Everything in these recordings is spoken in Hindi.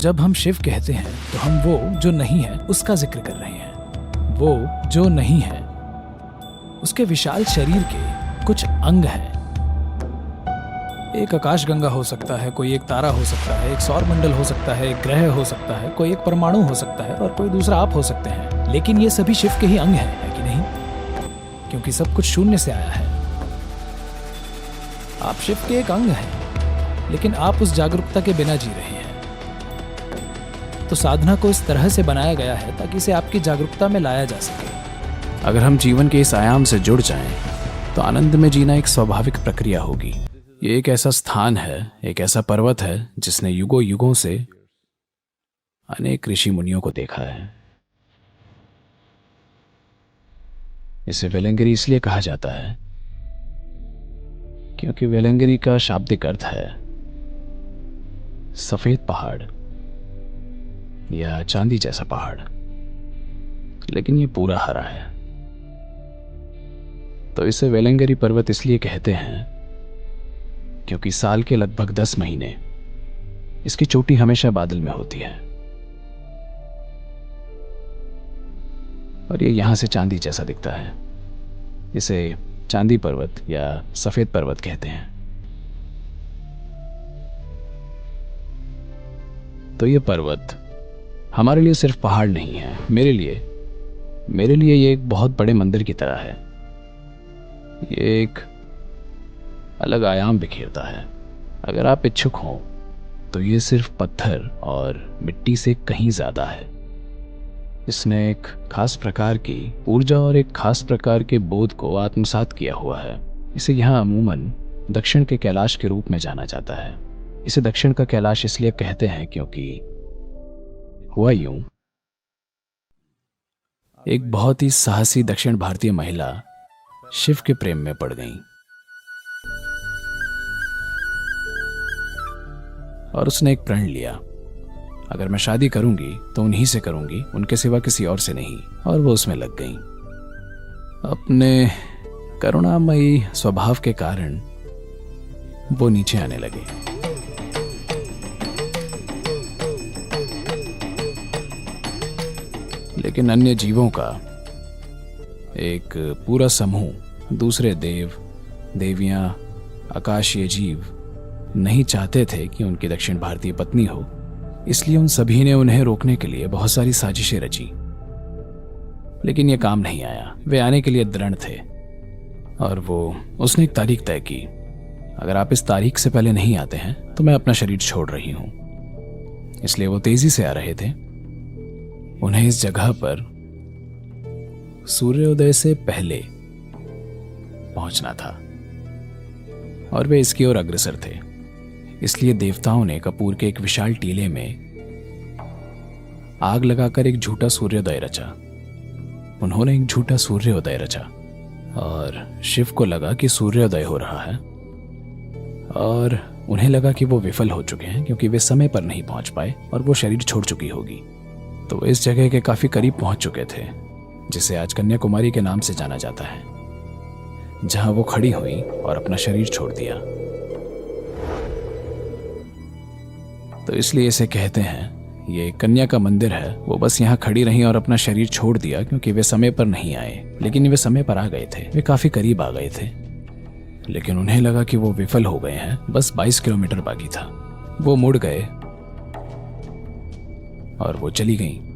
जब हम शिव कहते हैं तो हम वो जो नहीं है उसका जिक्र कर रहे हैं। वो जो नहीं है उसके विशाल शरीर के कुछ अंग हैं। एक आकाशगंगा हो सकता है, कोई एक तारा हो सकता है, एक सौर मंडल हो सकता है, एक ग्रह हो सकता है, कोई एक परमाणु हो सकता है और कोई दूसरा आप हो सकते हैं। लेकिन ये सभी शिव के ही अंग हैं, है कि नहीं? क्योंकि सब कुछ शून्य से आया है। आप शिव के एक अंग हैं, लेकिन आप उस जागरूकता के बिना जी रहे हैं। तो साधना को इस तरह से बनाया गया है ताकि इसे आपकी जागरूकता में लाया जा सके। अगर हम जीवन के इस आयाम से जुड़ जाएं, तो आनंद में जीना एक स्वाभाविक प्रक्रिया होगी। ये एक ऐसा स्थान है, एक ऐसा पर्वत है जिसने युगों युगों से अनेक ऋषि मुनियों को देखा है। इसे वेलंगिरी इसलिए कहा जाता है क्योंकि वेलंगिरी का शाब्दिक अर्थ है सफेद पहाड़ या चांदी जैसा पहाड़, लेकिन ये पूरा हरा है। तो इसे वेलंगिरी पर्वत इसलिए कहते हैं क्योंकि साल के लगभग 10 महीने इसकी चोटी हमेशा बादल में होती है और ये यहां से चांदी जैसा दिखता है। इसे चांदी पर्वत या सफेद पर्वत कहते हैं। तो ये पर्वत हमारे लिए सिर्फ पहाड़ नहीं है, मेरे लिए ये एक बहुत बड़े मंदिर की तरह है। ये एक अलग आयाम बिखेरता है। अगर आप इच्छुक हों तो ये सिर्फ पत्थर और मिट्टी से कहीं ज्यादा है। इसने एक खास प्रकार की ऊर्जा और एक खास प्रकार के बोध को आत्मसात किया हुआ है। इसे यहाँ अमूमन दक्षिण के कैलाश के रूप में जाना जाता है। इसे दक्षिण का कैलाश इसलिए कहते हैं क्योंकि हुआ यूं, एक बहुत ही साहसी दक्षिण भारतीय महिला शिव के प्रेम में पड़ गई और उसने एक प्रण लिया, अगर मैं शादी करूंगी तो उन्हीं से करूंगी, उनके सिवा किसी और से नहीं। और वो उसमें लग गई। अपने करुणामयी स्वभाव के कारण वो नीचे आने लगे। लेकिन अन्य जीवों का एक पूरा समूह, दूसरे देव देवियां, आकाशीय जीव नहीं चाहते थे कि उनकी दक्षिण भारतीय पत्नी हो। इसलिए उन सभी ने उन्हें रोकने के लिए बहुत सारी साजिशें रची, लेकिन यह काम नहीं आया। वे आने के लिए दृढ़ थे और उसने एक तारीख तय की, अगर आप इस तारीख से पहले नहीं आते हैं तो मैं अपना शरीर छोड़ रही हूं। इसलिए वो तेजी से आ रहे थे। उन्हें इस जगह पर सूर्योदय से पहले पहुंचना था और वे इसकी ओर अग्रसर थे। इसलिए देवताओं ने कपूर के एक विशाल टीले में आग लगाकर एक झूठा सूर्योदय रचा। उन्होंने एक झूठा सूर्योदय रचा और शिव को लगा कि सूर्योदय हो रहा है और उन्हें लगा कि वो विफल हो चुके हैं क्योंकि वे समय पर नहीं पहुंच पाए और वो शरीर छोड़ चुकी होगी। तो वे इस जगह के काफी करीब पहुंच चुके थे, जिसे आज कन्याकुमारी के नाम से जाना जाता है, जहां वो खड़ी हुई और अपना शरीर छोड़ दिया। तो इसलिए इसे कहते हैं ये कन्या का मंदिर है। वो बस यहाँ खड़ी रही और अपना शरीर छोड़ दिया क्योंकि वे समय पर नहीं आए, लेकिन वे समय पर आ गए थे। वे काफी करीब आ गए थे, लेकिन उन्हें लगा कि वो विफल हो गए हैं। बस 22 किलोमीटर बाकी था। वो मुड़ गए और वो चली गईं।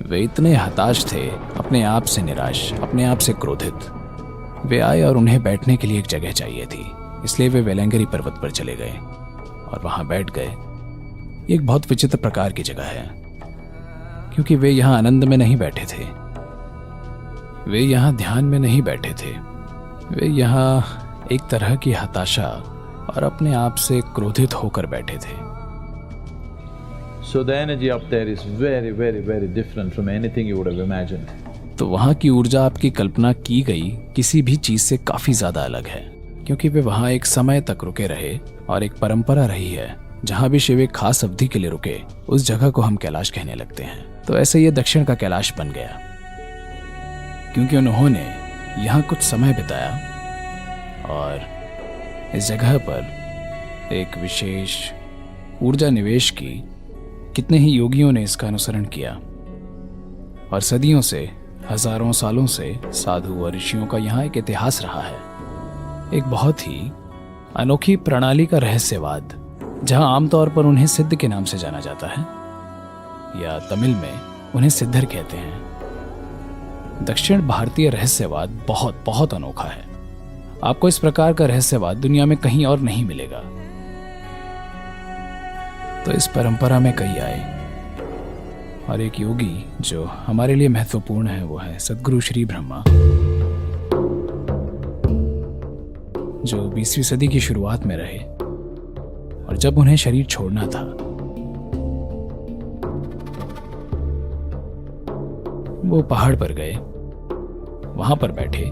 वे इतने हताश थे, अपने आप से निराश, अपने आप से क्रोधित। वे आए और उन्हें बैठने के लिए एक जगह चाहिए थी, इसलिए वे वेलंगिरी पर्वत पर चले गए और वहां बैठ गए। एक बहुत विचित्र प्रकार की जगह है क्योंकि वे यहां आनंद में नहीं बैठे थे, वे यहां ध्यान में नहीं बैठे थे। वे यहां एक तरह की हताशा और अपने आप से क्रोधित होकर बैठे थे। So the energy up there is very, very, very different from anything you would have imagined. तो वहां की ऊर्जा आपकी कल्पना की गई किसी भी चीज से काफी ज्यादा अलग है, क्योंकि वे वहां एक समय तक रुके रहे और एक परंपरा रही है जहां भी शिव एक खास अवधि के लिए रुके, उस जगह को हम कैलाश कहने लगते हैं। तो ऐसे ये दक्षिण का कैलाश बन गया क्योंकि उन्होंने यहाँ कुछ समय बिताया और इस जगह पर एक विशेष ऊर्जा निवेश की, कितने ही योगियों ने इसका अनुसरण किया और सदियों से, हजारों सालों से साधु और ऋषियों का यहाँ एक इतिहास रहा है। एक बहुत ही अनोखी प्रणाली का रहस्यवाद, जहां आमतौर पर उन्हें सिद्ध के नाम से जाना जाता है, या तमिल में उन्हें सिद्धर कहते हैं। दक्षिण भारतीय रहस्यवाद बहुत बहुत अनोखा है। आपको इस प्रकार का रहस्यवाद दुनिया में कहीं और नहीं मिलेगा। तो इस परंपरा में कई आए और एक योगी जो हमारे लिए महत्वपूर्ण है वो है सद्गुरु श्री ब्रह्मा, जो 20वीं सदी की शुरुआत में रहे। और जब उन्हें शरीर छोड़ना था, वो पहाड़ पर गए, वहां पर बैठे,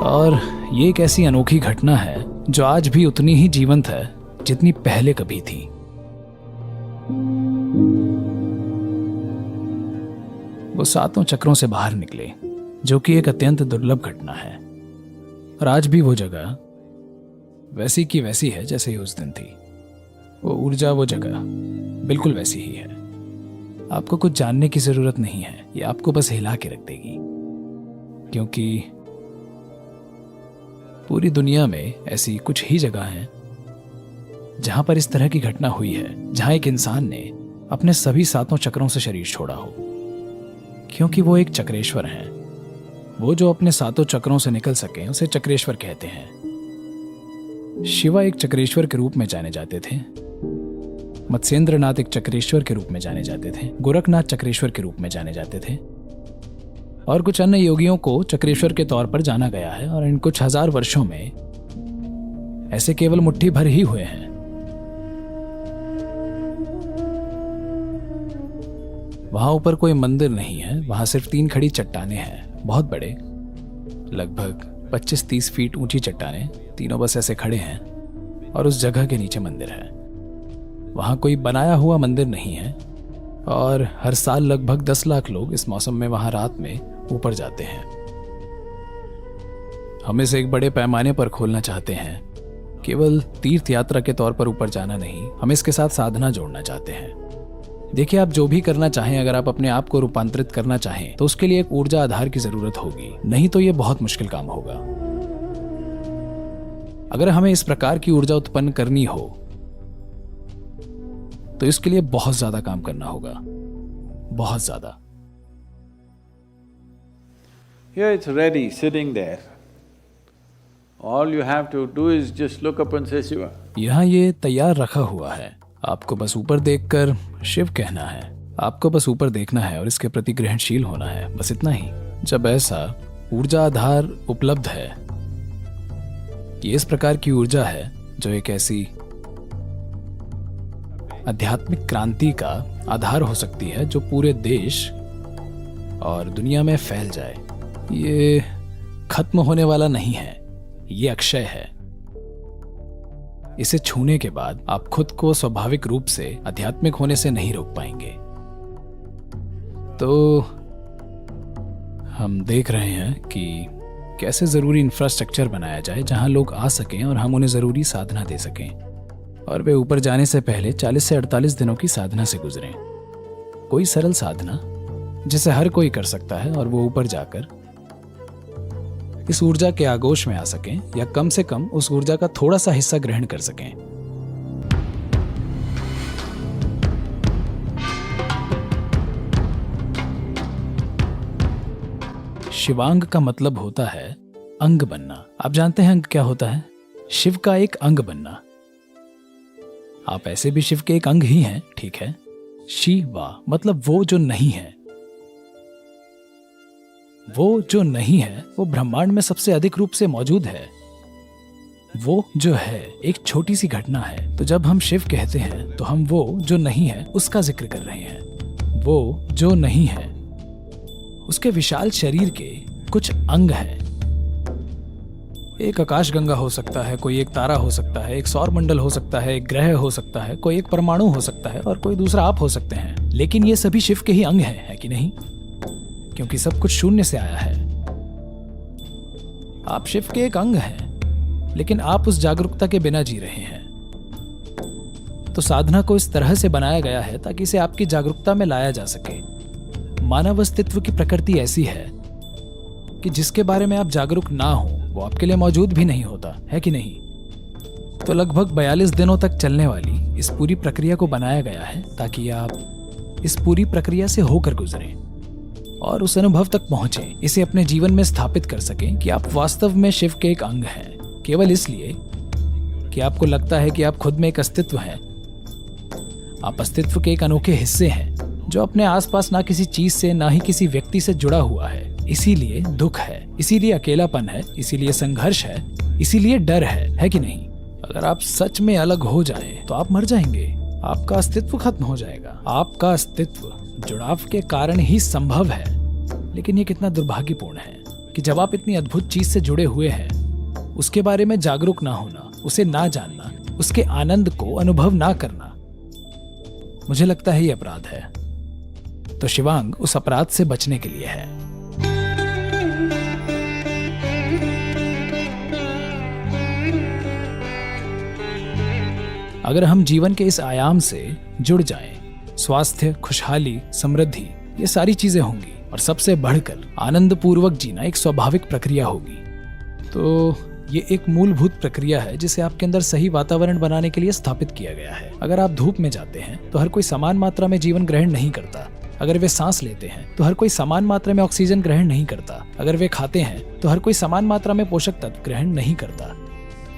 और ये एक ऐसी अनोखी घटना है जो आज भी उतनी ही जीवंत है जितनी पहले कभी थी। वो 7 चक्रों से बाहर निकले, जो कि एक अत्यंत दुर्लभ घटना है। और आज भी वो जगह वैसी की वैसी है जैसे ही उस दिन थी। वो ऊर्जा, वो जगह बिल्कुल वैसी ही है। आपको कुछ जानने की जरूरत नहीं है, ये आपको बस हिला के रख देगी, क्योंकि पूरी दुनिया में ऐसी कुछ ही जगह हैं जहां पर इस तरह की घटना हुई है, जहां एक इंसान ने अपने सभी 7 चक्रों से शरीर छोड़ा हो। क्योंकि वो एक चक्रेश्वर हैं। वो जो अपने 7 चक्रों से निकल सके उसे चक्रेश्वर कहते हैं। शिवा एक चक्रेश्वर के रूप में जाने जाते थे, मत्स्येंद्रनाथ एक चक्रेश्वर के रूप में जाने जाते थे, गोरखनाथ चक्रेश्वर के रूप में जाने जाते थे, और कुछ अन्य योगियों को चक्रेश्वर के तौर पर जाना गया है। और इन कुछ हजार वर्षों में ऐसे केवल मुट्ठी भर ही हुए हैं। वहां ऊपर कोई मंदिर नहीं है, वहां सिर्फ 3 खड़ी चट्टाने हैं, बहुत बड़े, लगभग 25-30 फीट ऊंची चट्टाने, तीनों बस ऐसे खड़े हैं, और उस जगह के नीचे मंदिर है। वहां कोई बनाया हुआ मंदिर नहीं है, और हर साल लगभग 10 लाख लोग इस मौसम में वहां रात में ऊपर जाते हैं। हम इसे एक बड़े पैमाने पर खोलना चाहते हैं, केवल तीर्थ यात्रा के तौर पर ऊपर जाना नहीं, हम इसके साथ साधना जोड़ना चाहते हैं। देखिए, आप जो भी करना चाहें, अगर आप अपने आप को रूपांतरित करना चाहें तो उसके लिए एक ऊर्जा आधार की जरूरत होगी, नहीं तो यह बहुत मुश्किल काम होगा। अगर हमें इस प्रकार की ऊर्जा उत्पन्न करनी हो तो इसके लिए बहुत ज्यादा काम करना होगा, बहुत ज्यादा। Here it's ready, sitting there. All you have to do is just look up and say Shiva. यहाँ ये तैयार रखा हुआ है, आपको बस ऊपर देखकर शिव कहना है, आपको बस ऊपर देखना है और इसके प्रति ग्रहणशील होना है, बस इतना ही। जब ऐसा ऊर्जा आधार उपलब्ध है, ये इस प्रकार की ऊर्जा है जो एक ऐसी आध्यात्मिक क्रांति का आधार हो सकती है जो पूरे देश और दुनिया में फैल जाए। ये खत्म होने वाला नहीं है, ये अक्षय है। इसे छूने के बाद आप खुद को स्वाभाविक रूप से आध्यात्मिक होने से नहीं रोक पाएंगे। तो हम देख रहे हैं कि कैसे जरूरी इंफ्रास्ट्रक्चर बनाया जाए जहां लोग आ सकें और हम उन्हें जरूरी साधना दे सकें, और वे ऊपर जाने से पहले 40 से 48 दिनों की साधना से गुजरें। कोई सरल साधना जिसे हर कोई कर सकता है, और वो ऊपर जाकर इस ऊर्जा के आगोश में आ सकें, या कम से कम उस ऊर्जा का थोड़ा सा हिस्सा ग्रहण कर सकें। शिवांग का मतलब होता है अंग बनना। आप जानते हैं अंग क्या होता है? शिव का एक अंग बनना। आप ऐसे भी शिव के एक अंग ही हैं, ठीक है। शिवा मतलब वो जो नहीं है। वो जो नहीं है वो ब्रह्मांड में सबसे अधिक रूप से मौजूद है। वो जो है एक छोटी सी घटना है। तो जब हम शिव कहते हैं तो हम वो जो नहीं है उसका जिक्र कर रहे हैं। वो जो नहीं है उसके विशाल शरीर के कुछ अंग हैं। एक आकाशगंगा हो सकता है, कोई एक तारा हो सकता है, एक सौर मंडल हो सकता है, एक ग्रह हो सकता है, कोई एक परमाणु हो सकता है, और कोई दूसरा आप हो सकते हैं। लेकिन ये सभी शिव के ही अंग हैं, है कि नहीं? क्योंकि सब कुछ शून्य से आया है। आप शिव के एक अंग हैं, लेकिन आप उस जागरूकता के बिना जी रहे हैं। तो साधना को इस तरह से बनाया गया है ताकि इसे आपकी जागरूकता में लाया जा सके। मानव अस्तित्व की प्रकृति ऐसी है कि जिसके बारे में आप जागरूक ना हो वो आपके लिए मौजूद भी नहीं होता, है कि नहीं? तो लगभग 42 दिनों तक चलने वाली इस पूरी प्रक्रिया को बनाया गया है ताकि आप इस पूरी प्रक्रिया से होकर गुजरें और उस अनुभव तक पहुंचें, इसे अपने जीवन में स्थापित कर सकें कि आप वास्तव में शिव के एक अंग हैं, केवल इसलिए कि आपको लगता है कि आप खुद में एक अस्तित्व हैं। आप अस्तित्व के एक अनोखे हिस्से हैं जो अपने आसपास ना किसी चीज से ना ही किसी व्यक्ति से जुड़ा हुआ है। इसीलिए दुख है, इसीलिए अकेलापन है, इसीलिए संघर्ष है, इसीलिए डर है कि नहीं? अगर आप सच में अलग हो जाएं तो आप मर जाएंगे, आपका अस्तित्व खत्म हो जाएगा। आपका अस्तित्व जुड़ाव के कारण ही संभव है, लेकिन ये कितना दुर्भाग्यपूर्ण है कि जब आप इतनी अद्भुत चीज से जुड़े हुए हैं, उसके बारे में जागरूक ना होना, उसे ना जानना, उसके आनंद को अनुभव ना करना, मुझे लगता है ये अपराध है। तो शिवांग उस अपराध से बचने के लिए है। अगर हम जीवन के इस आयाम से जुड़ जाएं, स्वास्थ्य, खुशहाली, समृद्धि, ये सारी चीजें होंगी और सबसे बढ़कर आनंद पूर्वक जीना एक स्वाभाविक प्रक्रिया होगी। तो ये एक मूलभूत प्रक्रिया है जिसे आपके अंदर सही वातावरण बनाने के लिए स्थापित किया गया है। अगर आप धूप में जाते हैं तो हर कोई समान मात्रा में जीवन ग्रहण नहीं करता। अगर वे सांस लेते हैं तो हर कोई समान मात्रा में ऑक्सीजन ग्रहण नहीं करता। अगर वे खाते हैं तो हर कोई समान मात्रा में पोषक तत्व ग्रहण नहीं करता,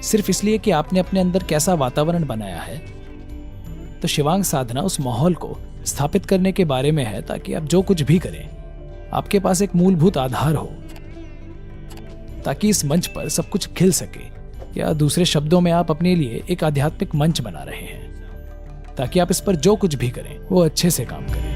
सिर्फ इसलिए कि आपने अपने अंदर कैसा वातावरण बनाया है। तो शिवांग साधना उस माहौल को स्थापित करने के बारे में है ताकि आप जो कुछ भी करें, आपके पास एक मूलभूत आधार हो, ताकि इस मंच पर सब कुछ खिल सके, या दूसरे शब्दों में आप अपने लिए एक आध्यात्मिक मंच बना रहे हैं ताकि आप इस पर जो कुछ भी करें वो अच्छे से काम करें।